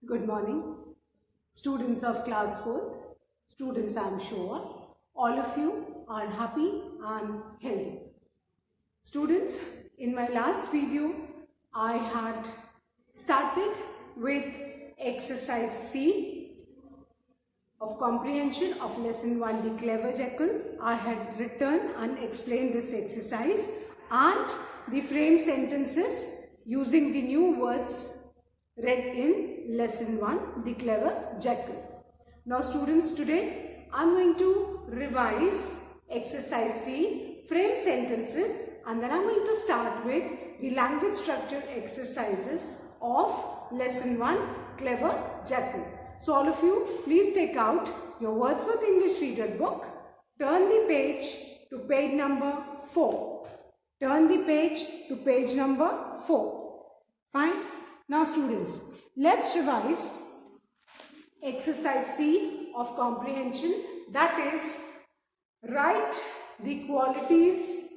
Good morning, students of class 4th. Students, I am sure all of you are happy and healthy. Students, in my last video, I had started with exercise C of comprehension of lesson 1, The Clever Jackal. I had written and explained this exercise and the frame sentences using the new words read in lesson 1, The Clever Jackal. Now students, today I am going to revise exercise C, frame sentences, and then I am going to start with the language structure exercises of lesson 1, Clever Jackal. So all of you, please take out your Wordsworth English Reader book, turn the page to page number 4. Turn the page to page number 4. Fine. Now students, let's revise exercise C of comprehension, that is, write the qualities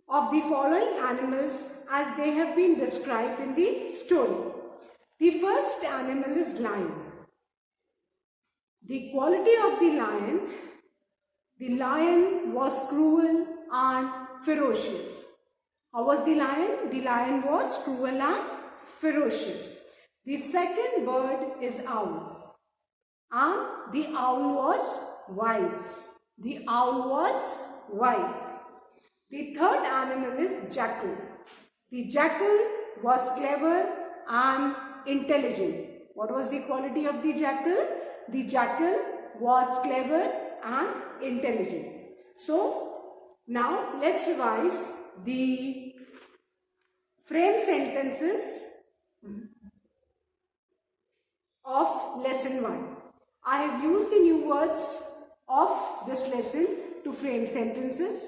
of the following animals as they have been described in the story. The first animal is lion. The quality of the lion was cruel and ferocious. How was the lion? The lion was cruel and ferocious. The second bird is owl, and the owl was wise. The owl was wise. The third animal is jackal. The jackal was clever and intelligent. What was the quality of the jackal? The jackal was clever and intelligent. So now let's revise the frame sentences of lesson 1. I have used the new words of this lesson to frame sentences.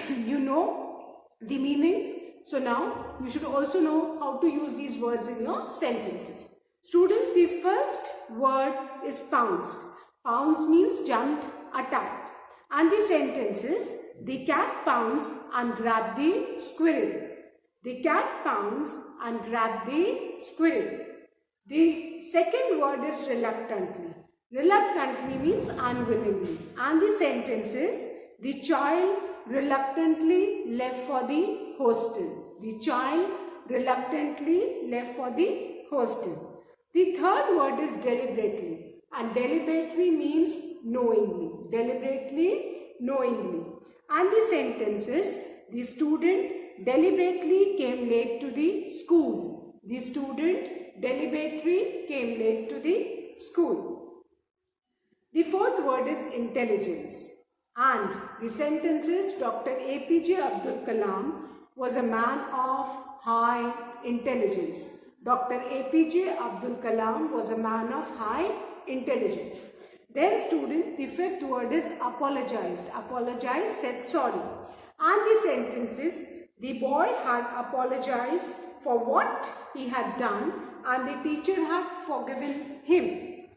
You know the meaning. So now you should also know how to use these words in your sentences. Students, the first word is pounced. Pounced means jumped, attacked. And the sentence is, the cat pounced and grabbed the squirrel. The cat pounced and grabbed the squirrel. The second word is reluctantly. Reluctantly means unwillingly. And the sentence is, the child reluctantly left for the hostel. The child reluctantly left for the hostel. The third word is deliberately. And deliberately means knowingly. Deliberately, knowingly. And the sentence is, the student deliberately came late to the school. The student deliberately came late to the school. The fourth word is intelligence. And the sentence is, Dr. APJ Abdul Kalam was a man of high intelligence. Dr. APJ Abdul Kalam was a man of high intelligence. Then student, the fifth word is apologized. Apologized, said sorry. And the sentence is, the boy had apologized for what he had done and the teacher had forgiven him.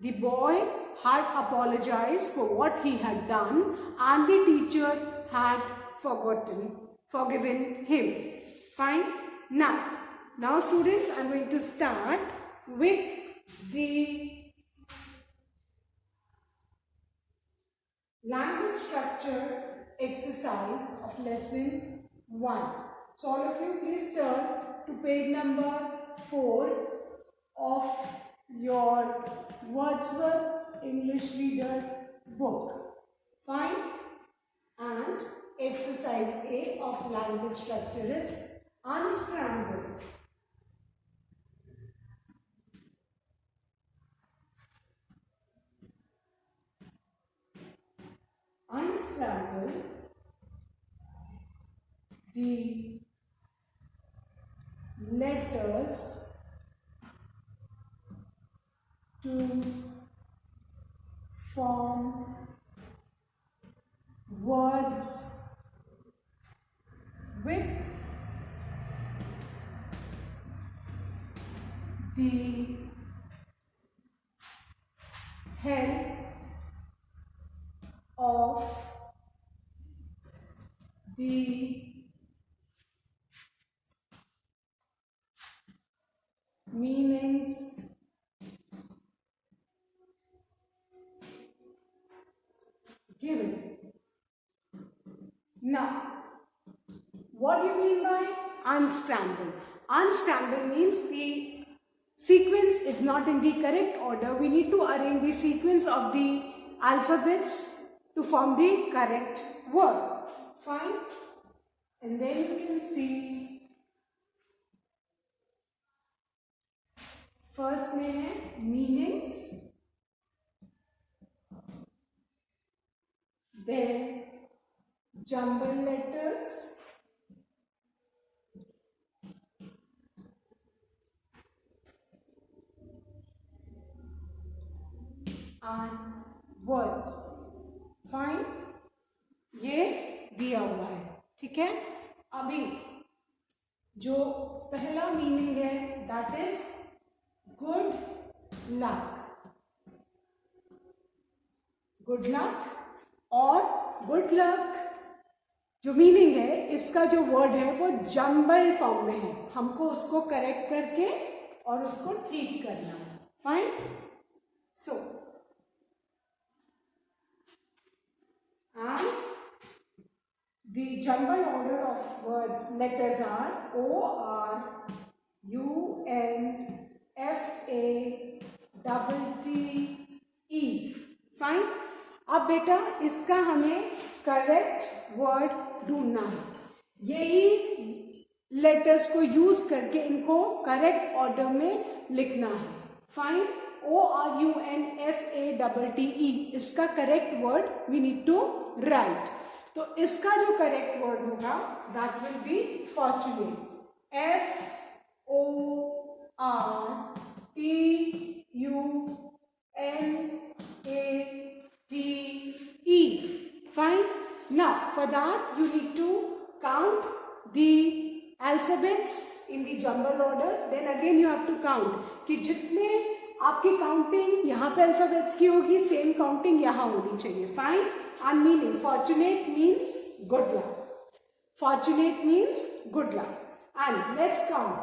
The boy had apologized for what he had done and the teacher had forgiven him. Fine. Now students, I am going to start with the language structure exercise of lesson 1. So all of you, please turn to page number 4 of your Wordsworth English Reader book. Fine. And exercise A of language structure is unscramble. Unscramble the letters to form words with the help of the meanings Now, what do you mean by unscramble? Unscramble means the sequence is not in the correct order. We need to arrange the sequence of the alphabets to form the correct word. Fine. And then you can see first में है meanings, then jumble letters, and words. Fine, ये दिया हुआ है, ठीक है। अभी जो पहला मीनिंग है that is good luck. Good luck और गुड लक जो मीनिंग है इसका जो वर्ड है वो जंबल फॉर्म में है, हमको उसको करेक्ट करके और उसको ठीक करना है। Fine. So and the jumble order of words letters are O R U N F A T E। Fine. अब बेटा इसका हमें करेक्ट वर्ड ढूंढना है, यही लेटर्स को यूज करके इनको करेक्ट ऑर्डर में लिखना है। फाइन। ORUNFATTE इसका correct word we need to write. तो इसका जो करेक्ट वर्ड होगा that will be fortunate. FORTUNATE। Fine. Now for that you need to count the alphabets in the jumble order, then again you have to count कि जितने आपकी counting यहाँ पे alphabets की होगी सेम काउंटिंग यहाँ होनी चाहिए। Fine. And meaning fortunate means good luck. Fortunate means good luck. And let's count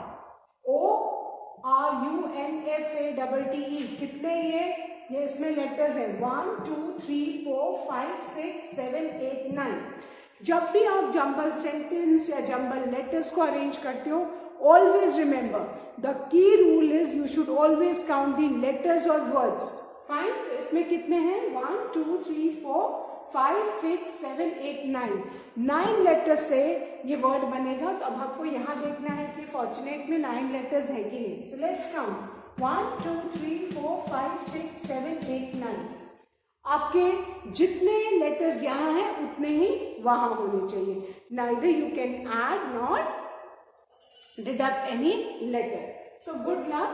ORUNFATTE कितने ये इसमें लेटर्स है 1 2 3 4 5 6 7 8 9। जब भी आप जंबल सेंटेंस या जंबल लेटर्स को अरेंज करते हो always remember the key rule is you should always count the letters or words। Fine. तो इसमें कितने हैं 1 2 3 4 5 6 7 8 9 9 लेटर्स से ये वर्ड बनेगा। तो अब आपको यहाँ देखना है कि फॉर्चुनेट में 9 लेटर्स है कि नहीं। So let's count 1 2 3 4 5 6 7 8 9। आपके जितने लेटर्स यहाँ हैं उतने ही वहां होने चाहिए। neither you can add nor deduct any letter। so good luck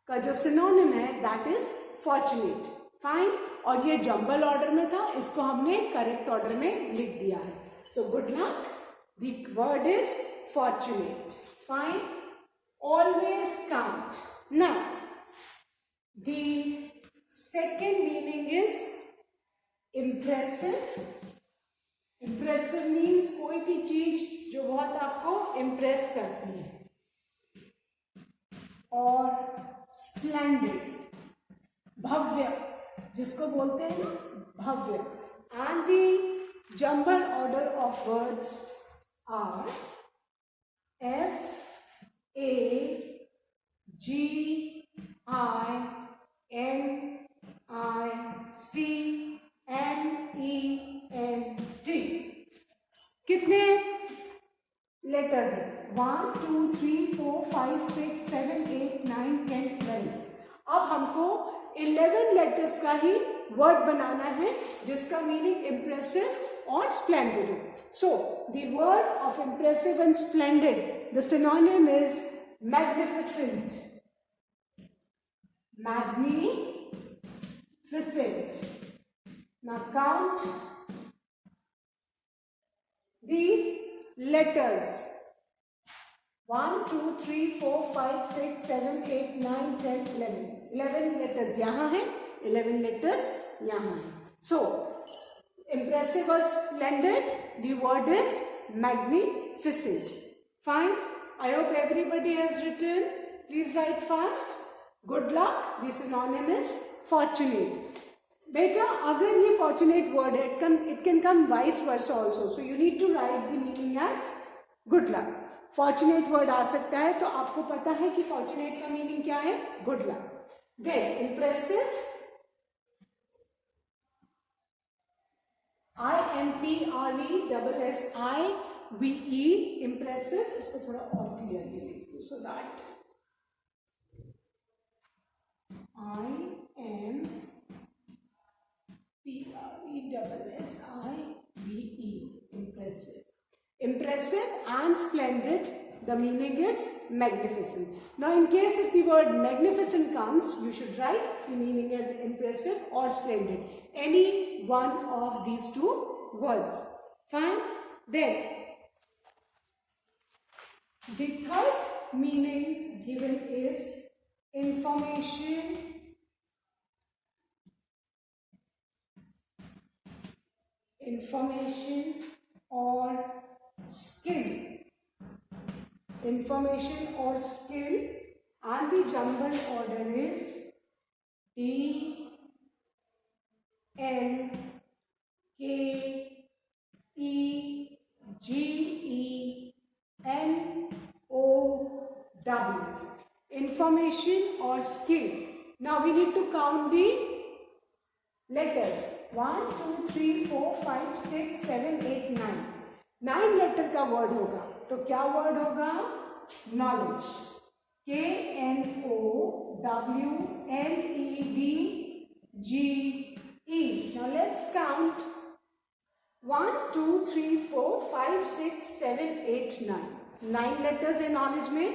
का जो सिनोनिम है दैट इज फॉर्चुनेट। फाइन। और ये जंबल ऑर्डर में था, इसको हमने करेक्ट ऑर्डर में लिख दिया है। So good luck the word is fortunate. Fine. Always count. Now the second meaning is impressive। impressive means कोई भी चीज जो बहुत आपको impress करती है। और splendid भव्य जिसको बोलते हैं ना भव्य। and the jumbled order of words are FAGINENT। कितने लेटर्स है 1 2 3 4 5 6 7 8 9 10 12। अब हमको 11 लेटर्स का ही वर्ड बनाना है जिसका मीनिंग इम्प्रेसिव और स्प्लेंडेड हो। So the word of impressive and splendid the synonym is magnificent. Magnificent। Now count the letters 1 2 3 4 5 6 7 8 9 10 11। 11 letters यहाँ है, 11 letters यहाँ है। So impressive or splendid, the word is magnificent। Fine। I hope everybody has written। Please write fast। Good luck, the synonym is fortunate। बेटा अगर ये fortunate word है, it can come vice versa also. So you need to write the meaning as good luck. Fortunate word आ सकता है, तो आपको पता है कि fortunate का meaning क्या है? Good luck. Then impressive, IMPRESSIVE, impressive. इसको थोड़ा और clearly लिख दो so that IMPRESSIVE, impressive. Impressive and splendid, the meaning is magnificent. Now in case if the word magnificent comes, you should write the meaning as impressive or splendid. Any one of these two words. Fine? Then the third meaning given is information or skill. Information or skill, and the jumble order is D, N, K, E, G, E, N, O, W. Information or skill. Now we need to count the letters. 1, 2, 3, 4, 5, 6, 7, 8, 9. 9 letter का word होगा, तो क्या word होगा? Knowledge. KNOWLEDGE. Now let's count. 1, 2, 3, 4, 5, 6, 7, 8, 9. 9 letters है knowledge में.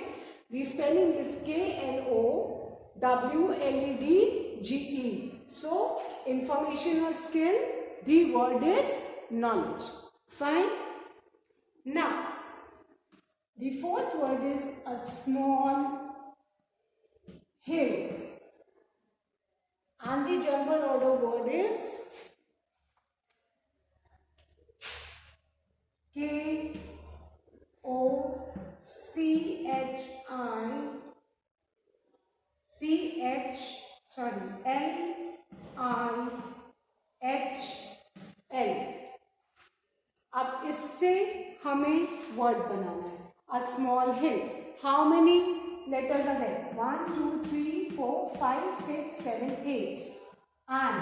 The spelling is KNOWLEDGE. So information or skill, the word is knowledge. Fine. Now the fourth word is a small hill, and the jumble order word is LIHL. अब इससे हमें word बनाना है. A small hill. How many letters are there? 1, 2, 3, 4, 5, 6, 7, 8. And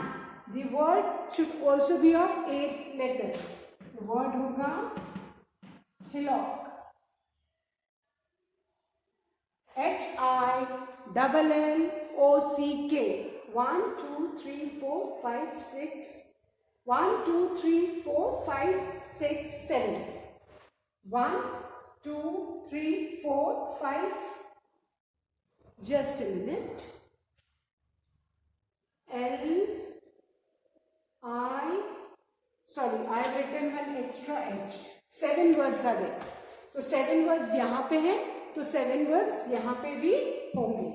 the word should also be of 8 letters. The word होगा hillock. HILLOCK. 1, 2, 3, 4, 5, 6. 1, 2, 3, 4, 5, 6, 7. 1, 2, 3, 4, 5. Just a minute. I have written one extra H. 7 words are there. तो 7 words यहाँ पे हैं, तो 7 words यहाँ पे भी होंगे.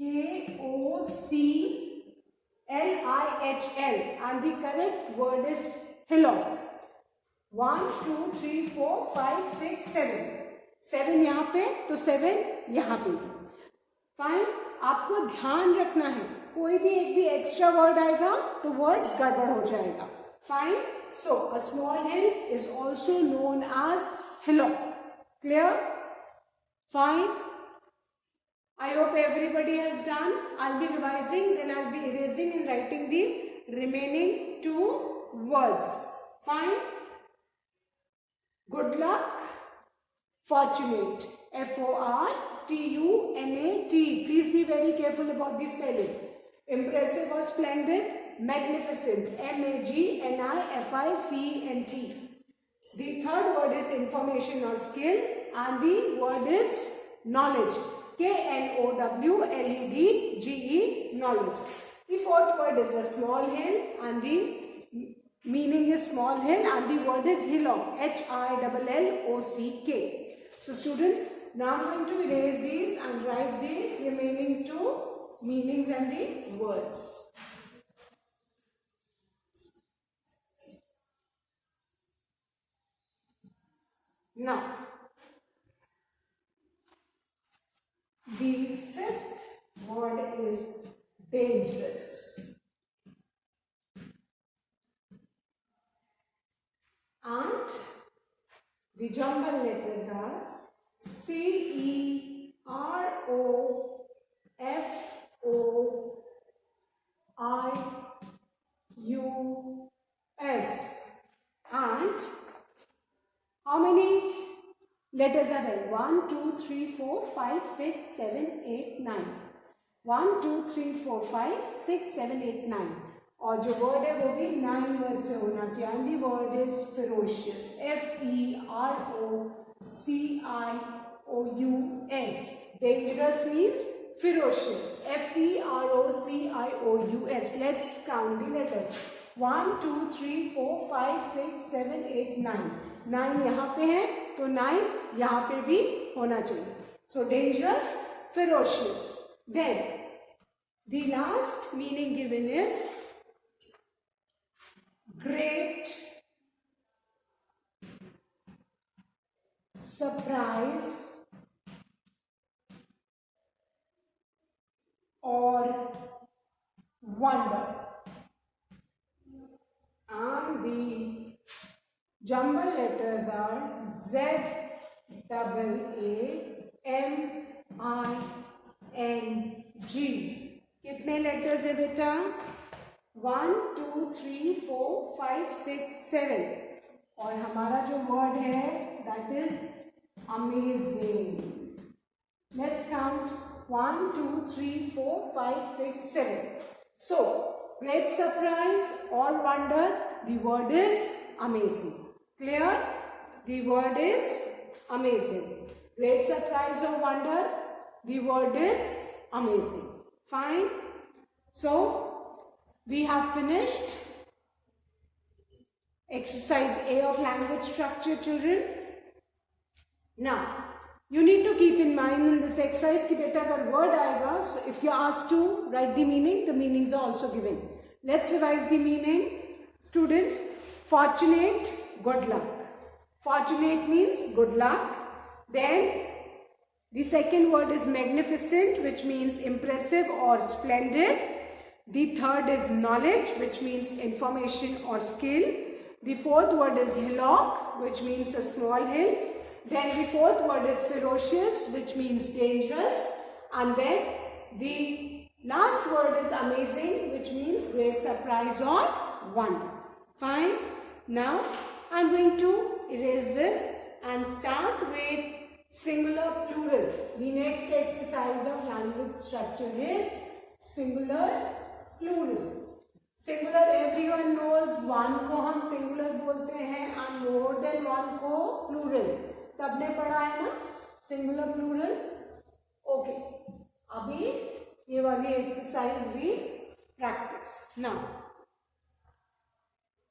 KOCLIHL, and the correct word is hillock. 1, 2, 3, 4, 5, 6, 7. 7 यहाँ पे, तो 7 यहाँ पे भी. फाइन. आपको ध्यान रखना है, कोई भी एक भी एक्स्ट्रा वर्ड आएगा तो वर्ड गड़बड़ हो जाएगा. Fine. So a small hill is also known as hillock. Clear? Fine. I hope everybody has done. I'll be revising, then I'll be erasing and writing the remaining 2 words. Fine. Good luck. Fortunate. FORTUNAT. Please be very careful about the spelling. Impressive or splendid. Magnificent. MAGNIFICENT. The third word is information or skill, and the word is knowledge. KNOWLEDGE, knowledge. The fourth word is a small hill, and the meaning is small hill, and the word is hillock. HILLOCK. So students, now I'm going to erase these and write the remaining 2 meanings and the words. Now, the fifth word is dangerous. And the jumble letters are CEROFOIUS. And how many letters are there? 1, 2, 3, 4, 5, 6, 7, 8, 9. 1, 2, 3, 4, 5, 6, 7, 8, 9. और जो word है वो भी 9 word से होना चाहिए. And the word is ferocious. FEROCIOUS. Dangerous means ferocious. FEROCIOUS. Let's count the letters. 1, 2, 3, 4, 5, 6, 7, 8, 9. 9 यहाँ पे है तो 9 यहाँ पे भी होना चाहिए. So dangerous, ferocious. Then the last meaning given is great, surprise, or wonder. And the jumble letters are ZAAMING. कितने लेटर्स है बेटा? 1, 2, 3, 4, 5, 6, 7. और हमारा जो वर्ड है that is amazing. Let's count 1, 2, 3, 4, 5, 6, 7. So great surprise or wonder, the word is amazing. Clear? The word is amazing. Great surprise or wonder, the word is amazing. Fine. So we have finished exercise A of language structure, children. Now you need to keep in mind in this exercise कि बेटा अगर word आएगा, so if you are asked to write the meanings are also given. Let's revise the meaning, students. Fortunate, good luck. Fortunate means good luck. Then the second word is magnificent, which means impressive or splendid. The third is knowledge, which means information or skill. The fourth word is hillock, which means a small hill. Then the fourth word is ferocious, which means dangerous. And then the last word is amazing, which means great surprise or wonder. Fine. Now I'm going to erase this and start with singular plural. The next exercise of language structure is singular plural. Singular everyone knows, one को हम singular बोलते हैं and more than one को plural. सबने पढ़ा है ना singular plural? Okay. अभी ये वाली exercise भी practice. Now,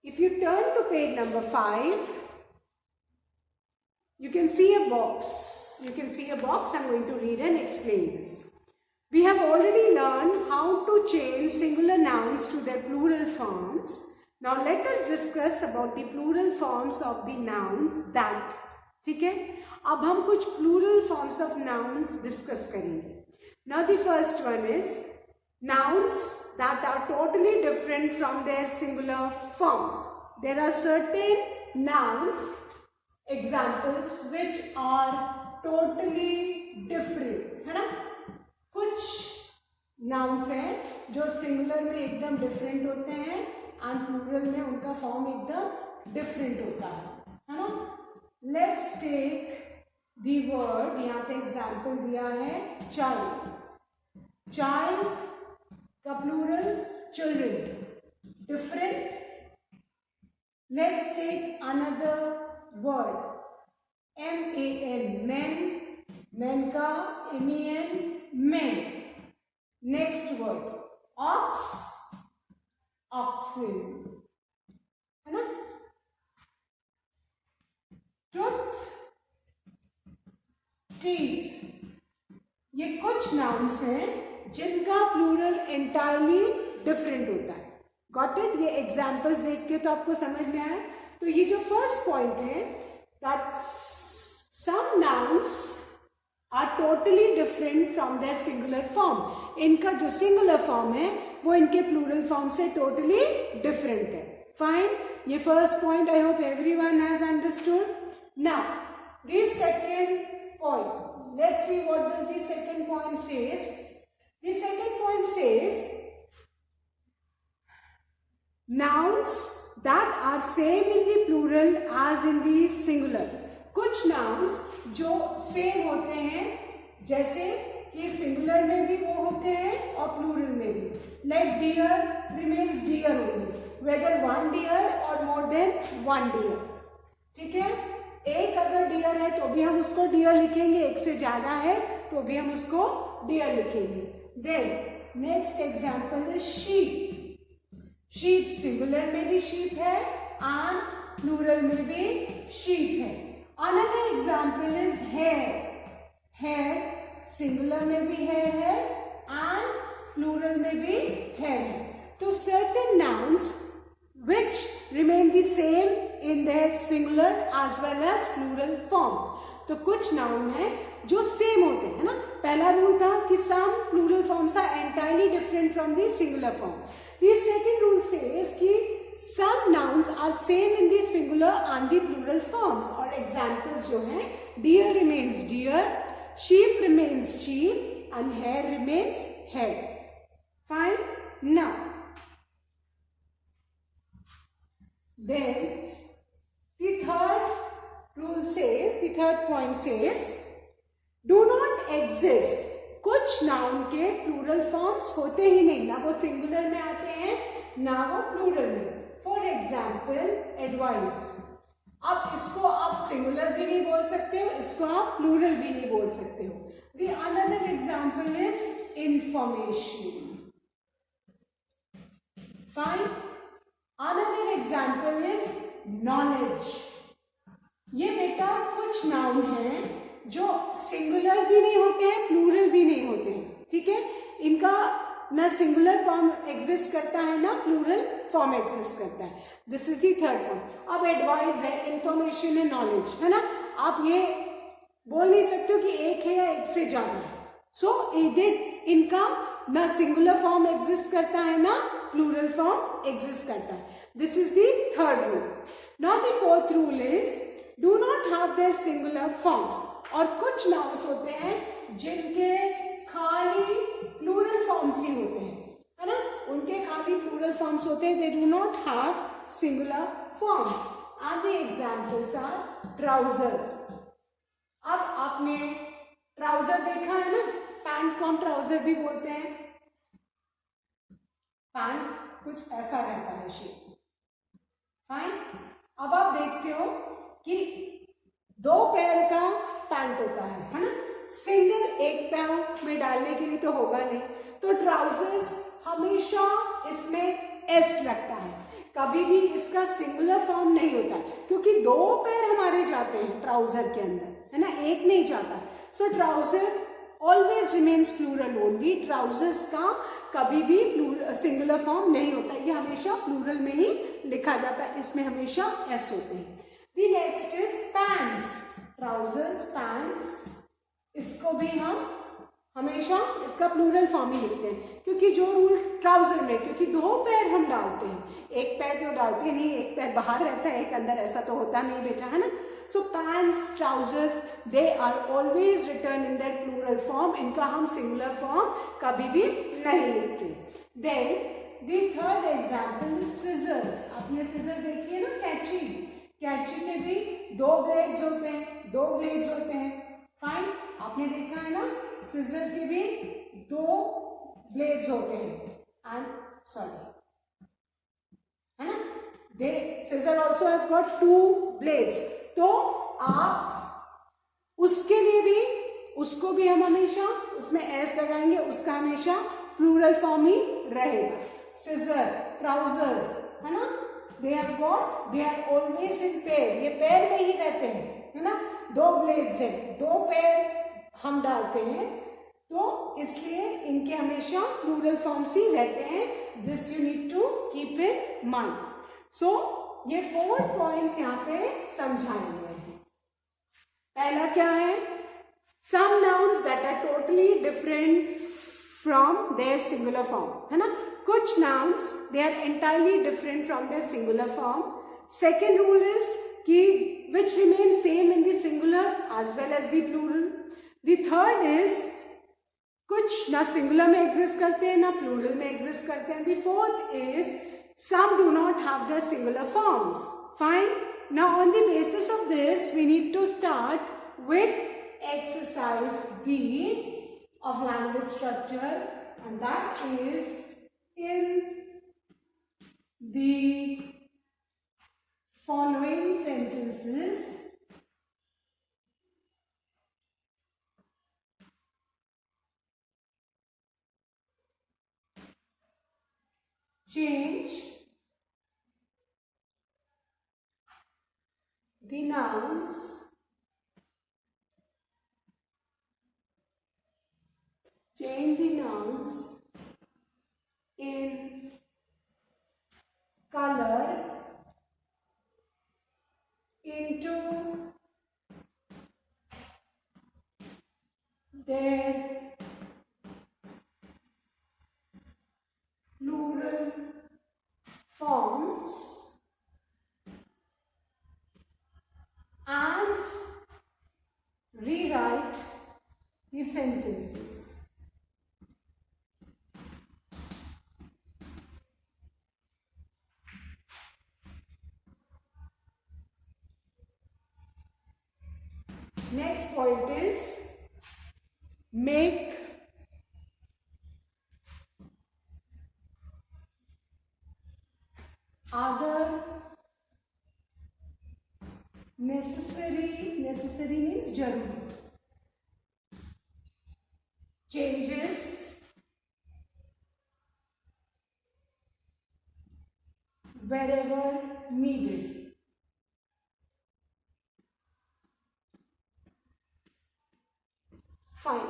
if you turn to page number 5, you can see a box. You can see a box. I'm going to read and explain this. We have already learned how to change singular nouns to their plural forms. Now let us discuss about the plural forms of the nouns that. ठीक है? अब हम कुछ plural forms of nouns discuss करेंगे. Now the first one is nouns that are totally different from their singular forms. There are certain nouns, examples, which are totally different. है ना? कुछ nouns हैं जो singular में एकदम different होते हैं and plural में उनका form एकदम different होता है ना? Let's take the word, यहाँ पे example दिया है child. Child का plural children. Different. Let's take another word. M-A-N, men. Men का M-E-N, men. Next word. Ox, oxen. है ना? Tooth, teeth. ये कुछ nouns हैं जिनका plural entirely different होता है. Got it? ये examples देख के तो आपको समझ में आया. तो ये जो first point है, that some nouns are totally different from their singular form. इनका जो सिंगुलर फॉर्म है वो इनके प्लूरल फॉर्म से टोटली डिफरेंट है। फाइन, ये first point I hope everyone has understood. Now the second point, let's see what does the second point says. The second point says nouns that are same in the plural as in the singular। कुछ nouns जो same होते हैं, जैसे कि singular में भी वो होते हैं और प्लूरल में भी। Like deer remains deer only, whether one deer or more then one dear. ठीक है, एक अगर डियर है तो भी हम उसको डियर लिखेंगे, एक से ज्यादा है तो भी हम उसको डियर लिखेंगे। Then next example is sheep. Sheep singular में भी शीप है एंड प्लूरल में भी शीप है। Another example is hair. Hair singular में भी हेयर है एंड प्लूरल में भी हेयर है। तो certain nouns which remain the same in their singular as well as plural form। तो कुछ नाउन है जो सेम होते हैं ना। पहला रूल था कि some plural forms are entirely different from the singular form। The second rule says कि some nouns are same in the singular and the plural forms। और examples जो हैं, deer remains deer, sheep remains sheep and hair remains hair। Fine, now then the third rule says, the third point says, do not exist। कुछ noun के plural forms होते ही नहीं, ना वो singular में आते हैं ना वो प्लूरल में। For example advice. अब इसको आप सिंगुलर भी नहीं बोल सकते हो, इसको आप प्लूरल भी नहीं बोल सकते हो। The another example is information। Fine, another example is knowledge। ये बेटा कुछ नाउन हैं जो सिंगुलर भी नहीं होते हैं, प्लूरल भी नहीं होते हैं। ठीक है, इनका ना सिंगुलर फॉर्म एग्जिस्ट करता है ना प्लूरल फॉर्म एग्जिस्ट करता है। This is the third point. अब एडवाइस है, इंफॉर्मेशन है, नॉलेज है ना। आप ये बोल नहीं सकते हो कि एक है या एक से ज्यादा है। सो इनका ना सिंगुलर फॉर्म एग्जिस्ट करता है ना प्लूरल फॉर्म एग्जिस्ट करता है। This is the third rule. Now the fourth rule is do not have their singular forms. और कुछ नाउन्स होते हैं जिनके खाली प्लूरल फॉर्म्स ही होते हैं, है ना। उनके खाली प्लूरल फॉर्म्स होते हैं, they do not have singular forms. And the examples are trousers. अब आपने ट्राउजर देखा है ना, पैंट को हम ट्राउजर भी बोलते हैं। पैंट कुछ ऐसा रहता है शेप। फाइन, अब आप देखते हो कि दो पैर का पैंट होता है ना। सिंगल एक पैर में डालने के लिए तो होगा नहीं, तो ट्राउजर्स हमेशा इसमें एस लगता है, कभी भी इसका सिंगुलर फॉर्म नहीं होता, क्योंकि दो पैर हमारे जाते हैं ट्राउजर के अंदर, है ना, एक नहीं जाता। So trouser always remains plural only. Trousers का कभी भी सिंगुलर फॉर्म नहीं होता, ये हमेशा प्लूरल में ही लिखा जाता है, इसमें हमेशा एस होते हैं। The next is pants। trousers, pants, इसको भी हम हमेशा इसका प्लूरल फॉर्म ही लिखते हैं, क्योंकि जो रूल ट्राउजर में, क्योंकि दो पैर हम डालते हैं, एक पैर तो डालते नहीं, एक पैर बाहर रहता है एक अंदर, ऐसा तो होता नहीं बेटा, है ना। So pants, trousers, they are always return in that plural form. इनका हम सिंगुलर फॉर्म कभी भी नहीं लिखते। Then the third example is scissors. आपने सिजर देखी है ना, कैंची। कैंची के भी दो ब्लेड्स होते हैं, दो ब्लेड्स होते हैं। फाइन, आपने देखा है ना, सिजर के भी दो ब्लेड्स होते हैं। एंड सॉरी, है ना, they scissor also has got two blades. तो आप उसके लिए भी, उसको भी हम हमेशा उसमें एस लगाएंगे, उसका हमेशा प्लूरल फॉर्म ही रहेगा। सिजर, ट्राउजर्स, है ना, they are always in pair। ये पैर में ही रहते हैं, है ना, दो ब्लेड्स हैं, दो पैर हम डालते हैं, तो इसलिए इनके हमेशा प्लूरल फॉर्म्स ही रहते हैं। This you need to keep in mind. So ये 4 पॉइंट्स यहाँ पे समझाए हुए हैं। पहला क्या है, some nouns that are totally different from their singular form, है ना. कुछ nouns they are entirely different from their singular form. Second rule is कि which remain same in the singular as well as the plural. The third is कुछ ना singular में exist करते हैं ना plural में exist करते हैं. The fourth is some do not have their singular forms. Fine. Now on the basis of this we need to start with exercise B of language structure, and that is in the following sentences change the nouns in color into their plural forms and rewrite the sentences. Next point is make other necessary means jaruri changes wherever needed. Fine.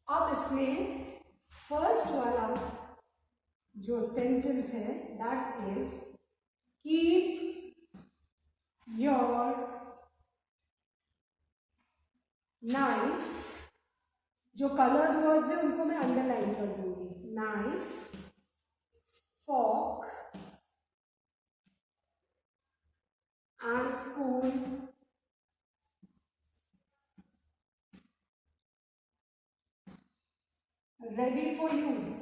अब इसमें first वाला जो sentence है that is keep your knife. जो coloured words है उनको मैं underline कर दूंगी. Knife, fork and spoon ready for use.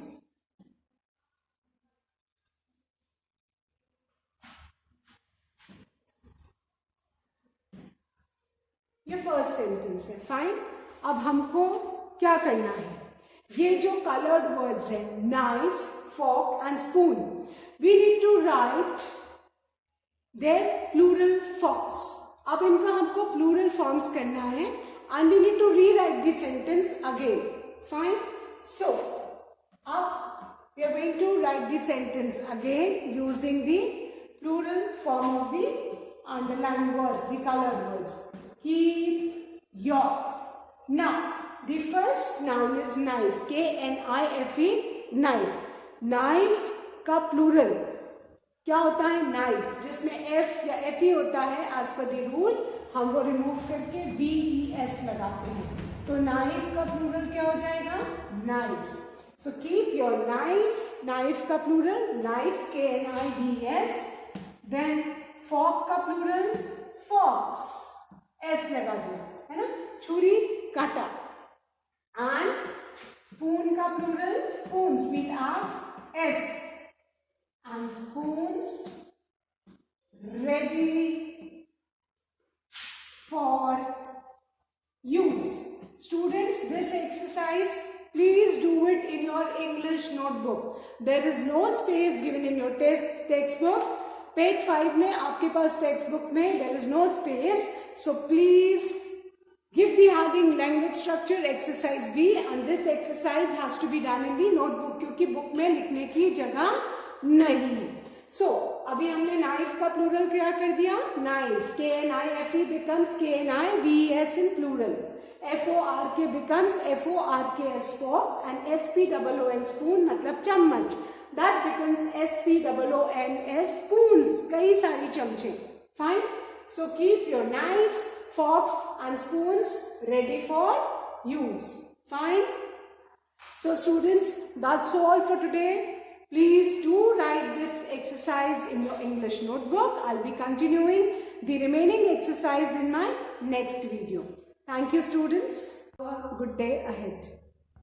ये फर्स्ट सेंटेंस है. फाइन. अब हमको क्या करना है, ये जो कलर्ड वर्ड्स है knife, fork and spoon, we need to write their plural forms. अब इनका हमको प्लूरल फॉर्म्स करना है and we need to rewrite the sentence again. Fine. So, we are going to write the sentence again using the plural form of the underlined words, the colored words. Keep your. Now, the first noun is knife. K-N-I-F-E, knife. Knife का plural क्या होता है? knives, जिसमें F या F-E होता है. As per the rule, हम वो remove करके V-E-S लगाते हैं. तो नाइफ का प्लूरल क्या हो जाएगा? Knives. So keep your knife. Knife का plural knives, K-N-I-V-S. Then fork का प्लूरल फॉक्स, S लगा दिया है ना, छुरी, काटा. एंड स्पून का plural spoons with are S. And spoons ready for use. Students, this exercise please do it in your English notebook. There is no space given in your textbook. Page 5 में आपके पास textbook में there is no space. So please give the heading language structure exercise B, and this exercise has to be done in the notebook क्योंकि book में लिखने की जगह नहीं. So अभी हमने नाइफ का प्लूरल क्या कर दिया? Knife. K-N-I-F-E becomes K-N-I-V-E-S in plural. F-O-R-K becomes F-O-R-K-S forks, and S-P-O-O-N spoon मतलब चम्मच. That becomes S-P-O-O-N-S spoons, कई सारी चमचे. Fine. So keep your knives, forks and spoons ready for use. Fine. So students, that's all for today. Please do write this exercise in your English notebook. I'll be continuing the remaining exercise in my next video. Thank you students. Have a good day ahead.